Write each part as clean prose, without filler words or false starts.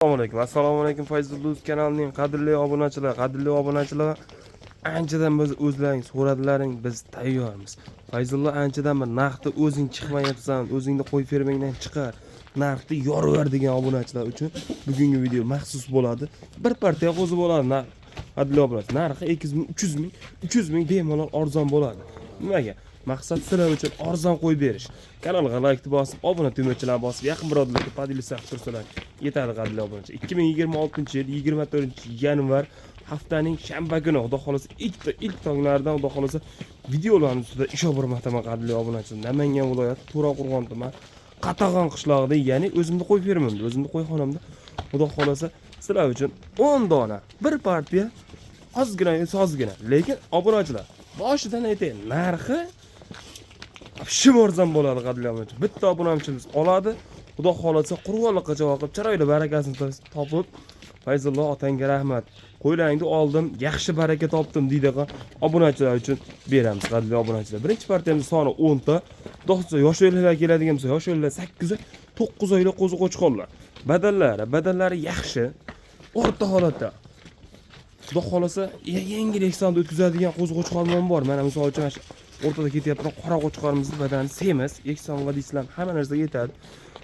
Assalomu alaykum Fayzullo kanalining qadrli obunachilar. Anchadan biz o'zlaring so'radilaring, biz tayyormiz. Fayzullo anchadan bir narxni o'zing chiqmayapsan, o'zingni qo'y fermangdan chiqar, narxni yorib degan obunachilar uchun bugungi video maxsus bo'ladi. Bir partiya qo'zi bo'ladi narx. Qadrli obunachilar, narxi 200 ming, 300 ming bemalol arzon bo'ladi. Nimaga? Maqsad sizlar uchun arzon qo'y berish. Kanalga like bosib, obuna tugmachalarni bosib, yaqin birodarlarga podilsak tursalar yetadi qadrli obunachilar. 2026-yil 24-yanvar haftaning shanba kuni xudo xolasa ilk tonglardan xudo xolasa videolarning ustida ish olib bormoqdaman qadrli obunachilar. Namangan viloyati To'raqo'rg'on tuman Qatag'on qishlog'ida, ya'ni o'zimni qo'y fermamda, o'zimni qo'y xonamda xudo xolasa sizlar uchun 10 dona bir partiya sozgina, lekin obunachilar boshidan aytay, narxi shimorzan bo'ladi qadrli obunachilar. Bitta obunachimiz oladi, xudo xolasa qurvonliqqa javob qilib, chiroyli barakasini topib, Fayzullo otangga rahmat. Qo'ylaringni oldim, yaxshi baraka topdim deydigan obunachilar uchun beramiz qadrli obunachilar. Birinchi partiyamiz soni 10 ta. Xudo xolasa yosh o'yinlar keladigan bo'lsa, yosh o'yinlar 8 9 oylik qo'zi qo'chqonlar. Badallari yaxshi, o'rta holatda. Xudo xolasa yangi eksanda o'tkazadigan qo'zi qo'chqonlar bor. Mana misol uchun o'rtada ketyapti, qora qo'chqonimizni badani semiz, eksonga deysizlar, hamma narsa yetadi.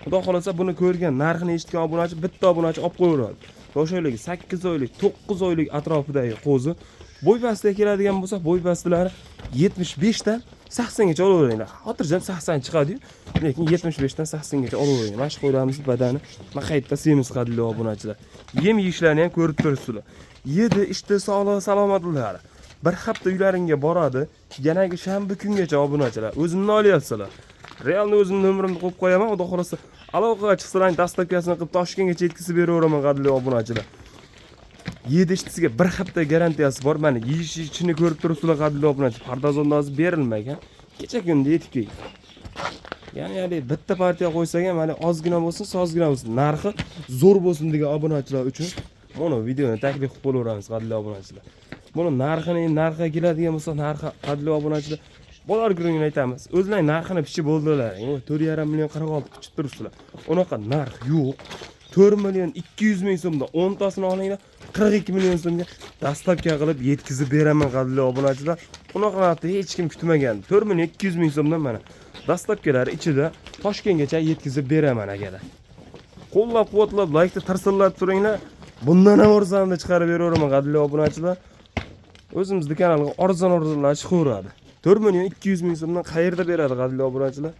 Xudo xolasa buni ko'rgan, narxini eshitgan obunachi bitta obunachi olib qo'yaveradi. Yosh oyligi 8 oylik, 9 oylik atrofidagi qo'zi bo'y pastiga keladigan bo'lsa, bo'y pastilari 75 dan 80 gacha olaveringlar. Xotirjam 80 chiqadi-yu, lekin 75 dan 80 gacha olaveringlar. Mana shu qo'ylarimiz badani maqaytda semiz qadrli obunachilar. Yem yeyishlarini ham ko'rib turibsizlar. Yedi, ishda sog'lik, salomatlari. Bir hafta uylaringga boradi. Yanagi shanba kungacha obunachilar o'zimni olyapsizlar. Realni o'zimni nomerimni qo'yib qo'yaman, xudo xolasa aloqaga chiqsalar dastavkasini qilib Toshkentgacha yetkazib beraveraman qadrli obunachilar. Yedishtisiga bir hafta garantiyasi bor. Mana yeyish-ichishini ko'rib turibsizlar qadrli obunachilar. Pardozondozi berilmagan. Kecha kunda yetib keldi. Ya'ni bitta partiya qo'ysak ham, mana ozgina bo'lsin, sozgina bo'lsin, narxi zo'r bo'lsin degan obunachilar uchun mana videoni taklif qilib qo'yaveramiz qadrli obunachilar. Buni narxiga keladigan bo'lsa, narxi qadrli obunachilar bolar guringni aytamiz. O'zlaring narxini pichib bo'ldilar. 4,5 million 46 pichib turibsizlar. Unaqa narx yo'q. 4 million 200 ming so'mda 10 tasini olinglar, 42 million so'mga dastavka qilib yetkazib beraman qadrli obunachilar. Unaqa narxni hech kim kutmagan. 4 million 200 ming so'mdan mana dastavkalar ichida Toshkentgacha yetkazib beraman akalar. Qo'llab-quvvatlab, like tirsillab turinglar. Bundan ham arzonni chiqarib beraveraman qadrli obunachilar. O'zimizning kanalga arzonlar chiqaveradi. 4 million 200 ming so'mdan qayerda beradi qadrli obunachilar?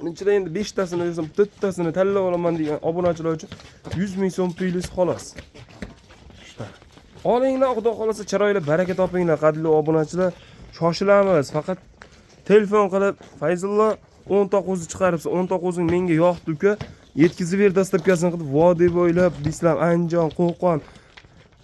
Uning ichida endi 5 tasini desam, 4 tasini tanlab olaman degan obunachilar uchun 100 ming so'm pulinglar xolos. Olinglar, xudo xolasa chiroyli baraka topinglar qadrli obunachilar. Shoshilamiz, faqat telefon qilib Fayzullo 10 ta qo'zi chiqaribsa, 10 ta qo'zing menga yoqdi uka, yetkazib ber dastavkasini qilib, vodiy bo'ylab, Bislam, Andijon, Qo'qon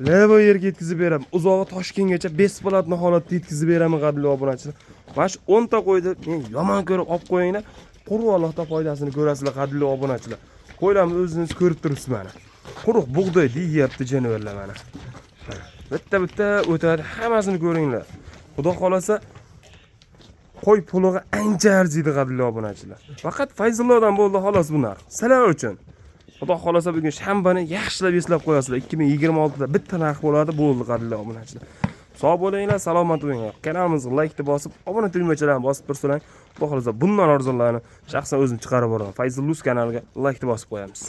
Leva yerga yetkazib beraman. Uzog'i Toshkentgacha besplatno holatda yetkazib beraman qadrli obunachilar. Mana shu 10 ta qo'ydi, men yomon ko'rib olib qo'yinglar. Qurvonliqda foydasini ko'rasizlar qadrli obunachilar. Qo'ylarni o'zingiz ko'rib turibsiz mana. Quruq bug'doy deyapti jonivorlar mana. Bitta o'tadi, hammasini ko'ringlar. Xudo xolasa qo'y puliga ancha arziydi qadrli obunachilar. Faqat Fayzullodan bo'ldi xolos bu narx. Sizlar uchun. Xudo xolasa bugun shanbani yaxshilab eslab qo'yasizlar. 2026da bitta narx bo'ladi, bo'ldi qadrli obunachilar. Sog' bo'linglar, salomat bo'linglar. Kanalimizga like bosib, obuna tugmachalarni bosib tursalar, xudo xolasa bundan arzonlarni shaxsan o'zim chiqarib boraman. Fayzullo kanaliga like bosib qo'yamiz.